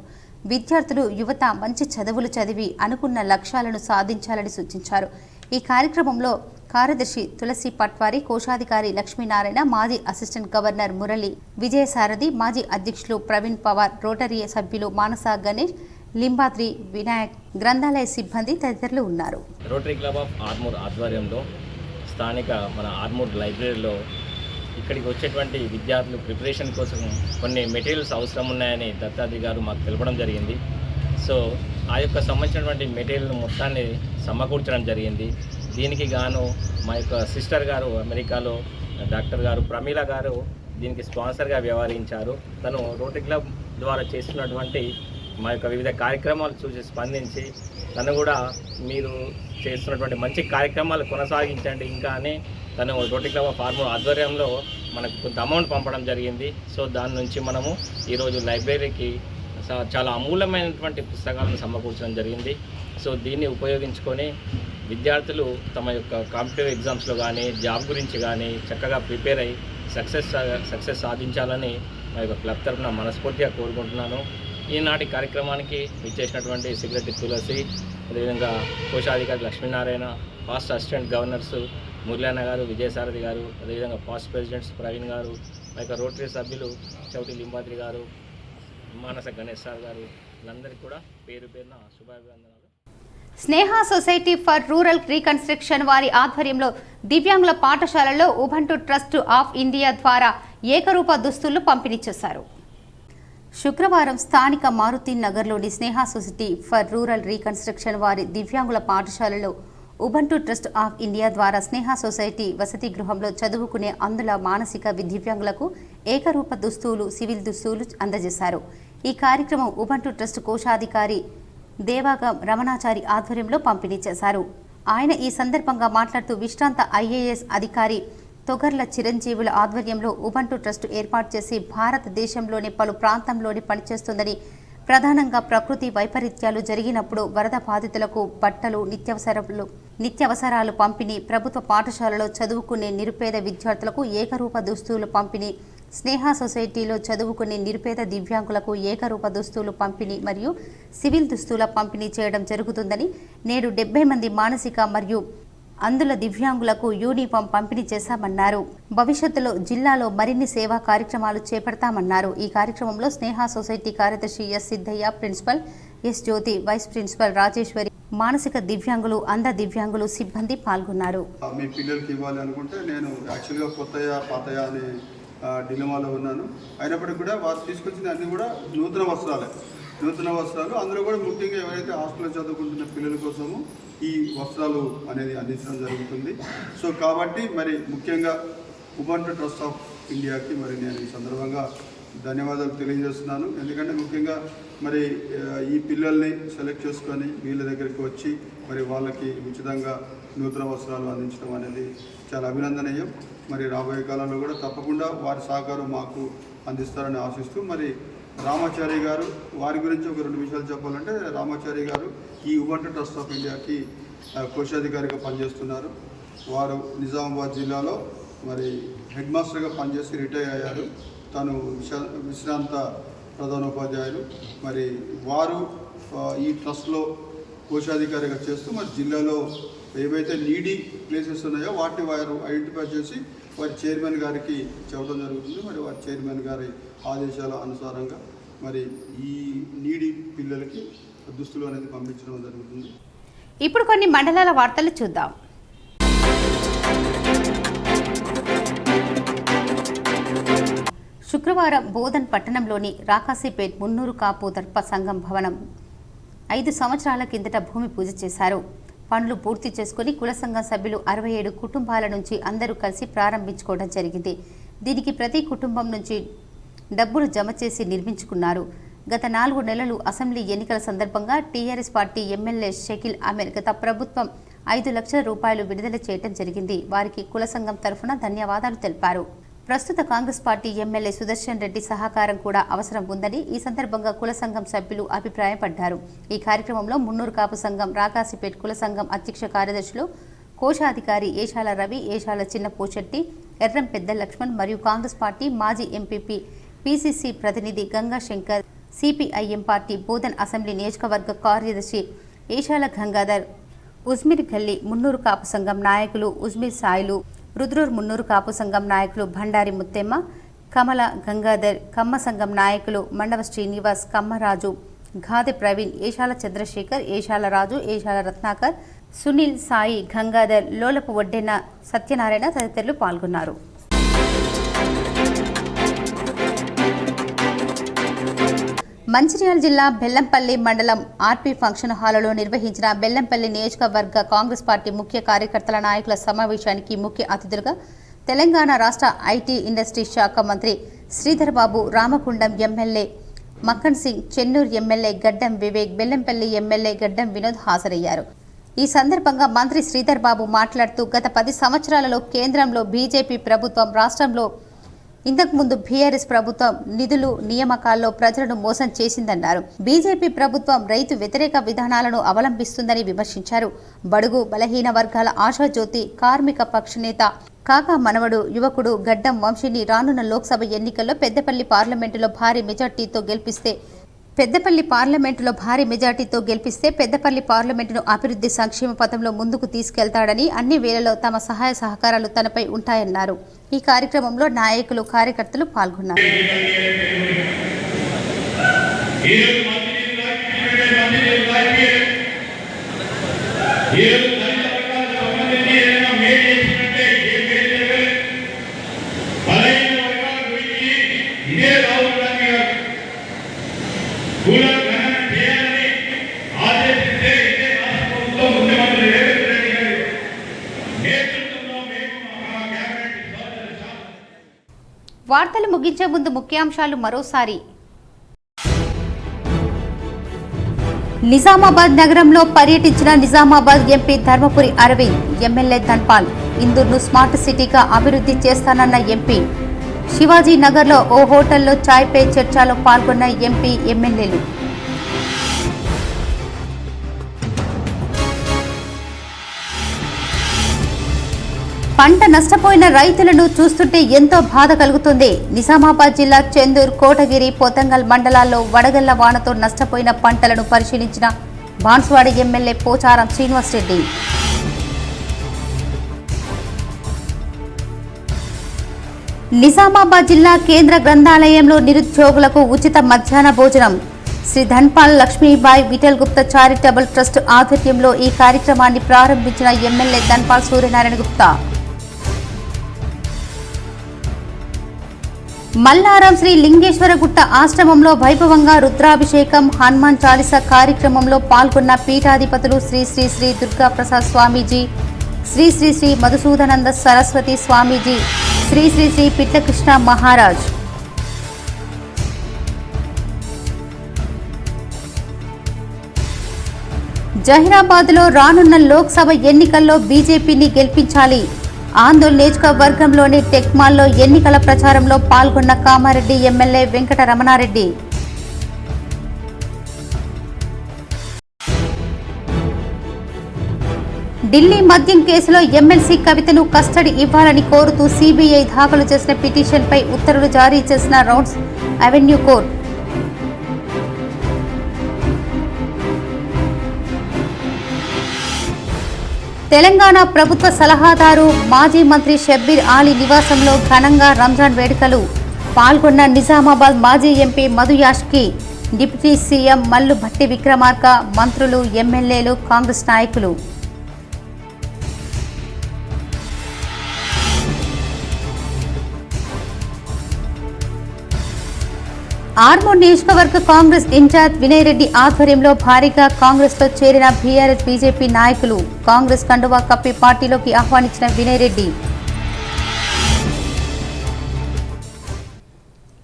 విద్యార్థులు, యువత మంచి చదువులు చదివి అనుకున్న లక్ష్యాలను సాధించాలని సూచించారు. ఈ కార్యక్రమంలో కార్యదర్శి తులసి పట్వారి, కోశాధికారి లక్ష్మీనారాయణ, మాజీ అసిస్టెంట్ గవర్నర్ మురళి, విజయసారథి, మాజీ అధ్యక్షులు ప్రవీణ్ పవార్, రోటరీ సభ్యులు మానస గణేష్, లింబాద్రి వినాయక్, గ్రంథాలయ సిబ్బంది తదితరులు ఉన్నారు. రోటరీ క్లబ్ ఆఫ్ ఆర్మూర్ ఆధ్వర్యంలో స్థానిక మన ఆర్మూర్ లైబ్రరీలో ఇక్కడికి వచ్చేటువంటి విద్యార్థులు ప్రిపరేషన్ కోసం కొన్ని మెటీరియల్స్ అవసరం ఉన్నాయని దత్తాత్రి గారు మాకు తెలపడం జరిగింది. సో ఆ యొక్క సంబంధించినటువంటి మెటీరియల్ మొత్తాన్ని సమకూర్చడం జరిగింది. దీనికి గాను మా యొక్క సిస్టర్ గారు అమెరికాలో డాక్టర్ గారు ప్రమీల గారు దీనికి స్పాన్సర్గా వ్యవహరించారు. తను రోటరీ క్లబ్ ద్వారా చేస్తున్నటువంటి మా యొక్క వివిధ కార్యక్రమాలు చూసి స్పందించి తను కూడా మీరు చేస్తున్నటువంటి మంచి కార్యక్రమాలు కొనసాగించండి ఇంకా అని తను రోటరీ క్లబ్ ఆఫ్ ఆర్మూర్ ఆధ్వర్యంలో మనకు కొంత అమౌంట్ పంపడం జరిగింది. సో దాని నుంచి మనము ఈరోజు లైబ్రరీకి చాలా అమూల్యమైనటువంటి పుస్తకాలను సమకూర్చడం జరిగింది. సో దీన్ని ఉపయోగించుకొని విద్యార్థులు తమ యొక్క కాంపిటేటివ్ ఎగ్జామ్స్లో కానీ జాబ్ గురించి కానీ చక్కగా ప్రిపేర్ అయ్యి సక్సెస్ సాధించాలని మా యొక్క క్లబ్ తరఫున మనస్ఫూర్తిగా కోరుకుంటున్నాను. ఈనాటి కార్యక్రమానికి విచ్చేసినటువంటి సెక్రటరీ తులసి, అదేవిధంగా కోశాధికారి లక్ష్మీనారాయణ, పాస్ట్ అసిస్టెంట్ గవర్నర్స్ మురళన్న గారు, విజయసారథి గారు, అదేవిధంగా పాస్ట్ ప్రెసిడెంట్స్ ప్రవీణ్ గారు, మా యొక్క రోటరీ సభ్యులు చౌటి లింబాద్రి గారు, మానస గణేష్ సార్ గారు, వీళ్ళందరికీ కూడా పేరు పేరున శుభాభివందనాలు. స్నేహ సొసైటీ ఫర్ రూరల్ రీకన్స్ట్రక్షన్ వారి ఆధ్వర్యంలో దివ్యాంగుల పాఠశాలల్లో ఉబంటు ట్రస్ట్ ఆఫ్ ఇండియా ద్వారా ఏకరూప దుస్తులు పంపిణీ చేశారు. శుక్రవారం స్థానిక మారుతి నగర్లోని స్నేహ సొసైటీ ఫర్ రూరల్ రీకన్స్ట్రక్షన్ వారి దివ్యాంగుల పాఠశాలలో ఉబంటు ట్రస్ట్ ఆఫ్ ఇండియా ద్వారా స్నేహ సొసైటీ వసతి గృహంలో చదువుకునే అందుల మానసిక దివ్యాంగులకు ఏకరూప దుస్తులు, సివిల్ దుస్తులు అందజేశారు. ఈ కార్యక్రమం ఉబంటు ట్రస్ట్ కోశాధికారి దేవాగ రమణాచారి ఆధ్వర్యంలో పంపిణీ చేశారు. ఆయన ఈ సందర్భంగా మాట్లాడుతూ విశ్రాంత IAS అధికారి తొగర్ల చిరంజీవుల ఆధ్వర్యంలో ఉబంటు ట్రస్ట్ ఏర్పాటు చేసి భారతదేశంలోని పలు ప్రాంతంలోని పనిచేస్తుందని, ప్రధానంగా ప్రకృతి వైపరీత్యాలు జరిగినప్పుడు వరద బాధితులకు బట్టలు, నిత్యావసరాలు పంపిణీ, ప్రభుత్వ పాఠశాలలో చదువుకునే నిరుపేద విద్యార్థులకు ఏకరూప దుస్తులు పంపిణీ, స్నేహ సొసైటీలో చదువుకునే నిరుపేద దివ్యాంగులకు ఏకరూప దుస్తులు పంపిణీ మరియు సివిల్ దుస్తుల పంపిణీ చేయడం జరుగుతుందని, నేడు 70 మంది మానసిక మరియు అందుల దివ్యాంగులకు యూనిఫామ్ పంపిణీ చేశామన్నారు. భవిష్యత్తులో జిల్లాలో మరిన్ని సేవా కార్యక్రమాలు చేపడతామన్నారు. ఈ కార్యక్రమంలో స్నేహ సొసైటీ కార్యదర్శి ఎస్ సిద్ధయ్య, ప్రిన్సిపల్ ఎస్ జ్యోతి, వైస్ ప్రిన్సిపల్ రాజేశ్వరి, మానసిక దివ్యాంగులు, అంధ దివ్యాంగులు సిబ్బంది పాల్గొన్నారు. మీ పిల్లలకి ఇవ్వాలి అనుకుంటే నేను యాక్చువల్గా కొత్తయా పాతయా అనే డిలమాలో ఉన్నాను. అయినప్పటికీ కూడా వారు తీసుకొచ్చిన అన్ని కూడా నూతన వస్త్రాలు, అందులో కూడా ముఖ్యంగా ఎవరైతే హాస్టల్లో చదువుకుంటున్న పిల్లల కోసము ఈ వస్త్రాలు అనేది అందించడం జరుగుతుంది. సో కాబట్టి మరి ముఖ్యంగా ఉబంటు ట్రస్ట్ ఆఫ్ ఇండియాకి మరి నేను ఈ సందర్భంగా ధన్యవాదాలు తెలియజేస్తున్నాను. ఎందుకంటే ముఖ్యంగా మరి ఈ పిల్లల్ని సెలెక్ట్ చేసుకొని వీళ్ళ దగ్గరికి వచ్చి మరి వాళ్ళకి ఉచితంగా నూతన వస్త్రాలు అందించడం అనేది చాలా అభినందనీయం. మరి రాబోయే కాలంలో కూడా తప్పకుండా వారి సహకారం మాకు అందిస్తారని ఆశిస్తూ, మరి రామాచారి గారు వారి గురించి ఒక 2 విషయాలు చెప్పాలంటే, రామాచారి గారు ఈ ఉబంటు ట్రస్ట్ ఆఫ్ ఇండియాకి కోశాధికారిగా పనిచేస్తున్నారు. వారు నిజామాబాద్ జిల్లాలో మరి హెడ్ మాస్టర్గా పనిచేసి రిటైర్ అయ్యారు. తను విశ్రాంత ప్రధానోపాధ్యాయులు. మరి వారు ఈ ట్రస్ట్లో కోశాధికారిగా చేస్తూ మరి జిల్లాలో ఏవైతే నీడీ ప్లేసెస్ ఉన్నాయో వాటిని వారు ఐడెంటిఫై చేసి వారి చైర్మన్ గారికి చెప్పడం జరుగుతుంది. మరి వారి చైర్మన్ గారి ఆదేశాల అనుసారంగా మరి ఈ నీడీ పిల్లలకి దుస్తులు అనేది పంపించడం జరుగుతుంది. ఇప్పుడు కొన్ని మండలాల వార్తలు చూద్దాం. శుక్రవారం బోధన్ పట్టణంలోని రాకాసిపేట్ మున్నూరు కాపు దర్ప సంఘం భవనం 5 సంవత్సరాల కిందట భూమి పూజ చేశారు. పనులు పూర్తి చేసుకుని కుల సంఘం సభ్యులు 67 కుటుంబాల నుంచి అందరూ కలిసి ప్రారంభించుకోవడం జరిగింది. దీనికి ప్రతి కుటుంబం నుంచి డబ్బులు జమ చేసి నిర్మించుకున్నారు. గత 4 నెలలు అసెంబ్లీ ఎన్నికల సందర్భంగా టీఆర్ఎస్ పార్టీ ఎమ్మెల్యే షకీల్ అమీర్ గత ప్రభుత్వం 5 లక్షల రూపాయలు విడుదల చేయడం జరిగింది. వారికి కుల సంఘం తరఫున ధన్యవాదాలు తెలిపారు. ప్రస్తుత కాంగ్రెస్ పార్టీ ఎమ్మెల్యే సుదర్శన్ రెడ్డి సహకారం కూడా అవసరం ఉందని ఈ సందర్భంగా కుల సంఘం సభ్యులు అభిప్రాయపడ్డారు. ఈ కార్యక్రమంలో మున్నూరు కాపు సంఘం రాకాసిపేట్ కుల సంఘం అధ్యక్ష కార్యదర్శులు కోశాధికారి ఏషాల రవి, ఏషాల చిన్న పోచెట్టి, ఎర్రం పెద్ద లక్ష్మణ్ మరియు కాంగ్రెస్ పార్టీ మాజీ ఎంపీపీ పీసీసీ ప్రతినిధి Ganga Shankar, CPIM party Bodhan assembly నియోజకవర్గ కార్యదర్శి ఏషాల గంగాధర్, ఉజ్మిర్ గల్లి మున్నూరు కాపు సంఘం నాయకులు ఉజ్మిర్ సాయిలు, రుద్రూర్ మున్నూరు కాపు సంఘం నాయకులు భండారి ముత్తెమ్మ, కమల గంగాధర్, కమ్మ సంఘం నాయకులు మండవ శ్రీనివాస్, కమ్మరాజు, గాదె ప్రవీణ్, ఏషాల చంద్రశేఖర్, ఏషాల రాజు, ఏషాల రత్నాకర్, సునీల్, సాయి, గంగాధర్, లోలపు ఒడ్డెన సత్యనారాయణ తదితరులు పాల్గొన్నారు. మంచిర్యాల జిల్లా బెల్లంపల్లి మండలం ఆర్పీ ఫంక్షన్ హాలులో నిర్వహించిన బెల్లంపల్లి నియోజకవర్గ కాంగ్రెస్ పార్టీ ముఖ్య కార్యకర్తల నాయకుల సమావేశానికి ముఖ్య అతిథులుగా తెలంగాణ రాష్ట్ర ఐటీ ఇండస్ట్రీ శాఖ మంత్రి శ్రీధర్ బాబు, రామకుండం ఎమ్మెల్యే మక్కన్ సింగ్, చెన్నూరు ఎమ్మెల్యే గడ్డం వివేక్, బెల్లంపల్లి ఎమ్మెల్యే గడ్డం వినోద్ హాజరయ్యారు. ఈ సందర్భంగా మంత్రి శ్రీధర్ బాబు మాట్లాడుతూ గత 10 సంవత్సరాలలో కేంద్రంలో బీజేపీ ప్రభుత్వం, రాష్ట్రంలో ఇంతకుముందు బీఆర్ఎస్ ప్రభుత్వం నిధులు నియామకాల్లో ప్రజలను మోసం చేసిందన్నారు. బీజేపీ ప్రభుత్వం రైతు వ్యతిరేక విధానాలను అవలంబిస్తుందని విమర్శించారు. బడుగు బలహీన వర్గాల ఆశాజ్యోతి, కార్మిక పక్ష నేత కాకా మనవడు, యువకుడు గడ్డం వంశీని రానున్న లోక్సభ ఎన్నికల్లో పెద్దపల్లి పార్లమెంటులో భారీ మెజార్టీతో గెలిపిస్తే పెద్దపల్లి పార్లమెంటును అభివృద్ధి సంక్షేమ పథంలో ముందుకు తీసుకెళ్తాడని, అన్ని వేళలో తమ సహాయ సహకారాలు తనపై ఉంటాయన్నారు. ఈ కార్యక్రమంలో నాయకులు, కార్యకర్తలు పాల్గొన్నారు. వార్తలు ముగించే ముందు ముఖ్యాంశాలు మరోసారి. నిజామాబాద్ నగరంలో పర్యటించిన నిజామాబాద్ ఎంపీ ధర్మపురి అరవింద్, ఎమ్మెల్యే ధన్పాల్, ఇందూర్ను స్మార్ట్ సిటీగా అభివృద్ధి చేస్తానన్న ఎంపీ. శివాజీ నగర్లో ఓ హోటల్లో చాయ్ పే చర్చలో పాల్గొన్న ఎంపీ, ఎమ్మెల్యేలు. పంట నష్టపోయిన రైతులను చూస్తుంటే ఎంతో బాధ కలుగుతుంది. నిజామాబాద్ జిల్లా చెందూర్, కోటగిరి, పోతంగల్ మండలాల్లో వడగళ్ల వానతో నష్టపోయిన పంటలను పరిశీలించిన బాన్స్వాడ ఎమ్మెల్యే పోచారం శ్రీనివాసరెడ్డి. నిజామాబాద్ జిల్లా కేంద్ర గ్రంథాలయంలో నిరుద్యోగులకు ఉచిత మధ్యాహ్న భోజనం. శ్రీ ధన్పాల్ లక్ష్మీబాయి విఠల్ గుప్తా చారిటబుల్ ట్రస్ట్ ఆధ్వర్యంలో ఈ కార్యక్రమాన్ని ప్రారంభించిన ఎమ్మెల్యే ధన్పాల్ సూర్యనారాయణ గుప్తా. మల్లారం శ్రీ లింగేశ్వరగుట్ట ఆశ్రమంలో వైభవంగా రుద్రాభిషేకం, హనుమాన్ చాలీసా కార్యక్రమంలో పాల్గొన్న పీఠాధిపతులు శ్రీ శ్రీ శ్రీ దుర్గా ప్రసాద్ స్వామీజీ, శ్రీ శ్రీ శ్రీ మధుసూదనంద సరస్వతి స్వామీజీ, శ్రీ శ్రీ శ్రీ పిట్లకృష్ణ మహారాజ్. జహీరాబాద్లో రానున్న లోక్సభ ఎన్నికల్లో బీజేపీని గెలిపించాలి. ఆందోళన నియోజకవర్గంలోని టెక్మాల్లో ఎన్నికల ప్రచారంలో పాల్గొన్న కామారెడ్డి ఎమ్మెల్యే వెంకట రమణారెడ్డి. ఢిల్లీ మద్యం కేసులో ఎమ్మెల్సీ కవితను కస్టడీ ఇవ్వాలని కోరుతూ సీబీఐ దాఖలు చేసిన పిటిషన్పై ఉత్తర్వులు జారీ చేసిన రౌండ్స్ అవెన్యూ కోర్టు. తెలంగాణ ప్రభుత్వ సలహాదారు మాజీ మంత్రి షబ్బీర్ ఆలీ నివాసంలో ఘనంగా రంజాన్ వేడుకలు. పాల్గొన్న నిజామాబాద్ మాజీ MP Madhu Yaskhi, deputy CM Mallu Bhatti Vikramarka, మంత్రులు, ఎమ్మెల్యేలు, కాంగ్రెస్ నాయకులు. ఆర్మూర్ నియోజకవర్గ కాంగ్రెస్ ఇన్ఛార్జ్ వినయ్ రెడ్డి ఆధ్వర్యంలో భారీగా కాంగ్రెస్లో చేరిన బీఆర్ఎస్, బీజేపీ నాయకులు. కాంగ్రెస్ కండువా కప్పి పార్టీలోకి ఆహ్వానించిన వినయ్ రెడ్డి.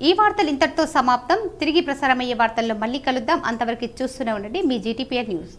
ఈ వార్తలు ఇంతటితో సమాప్తం. తిరిగి ప్రసారమయ్యే వార్తల్లో మళ్ళీ కలుద్దాం. అంతవరకు చూస్తూనే ఉండండి మీ జీటీపీఆర్ న్యూస్.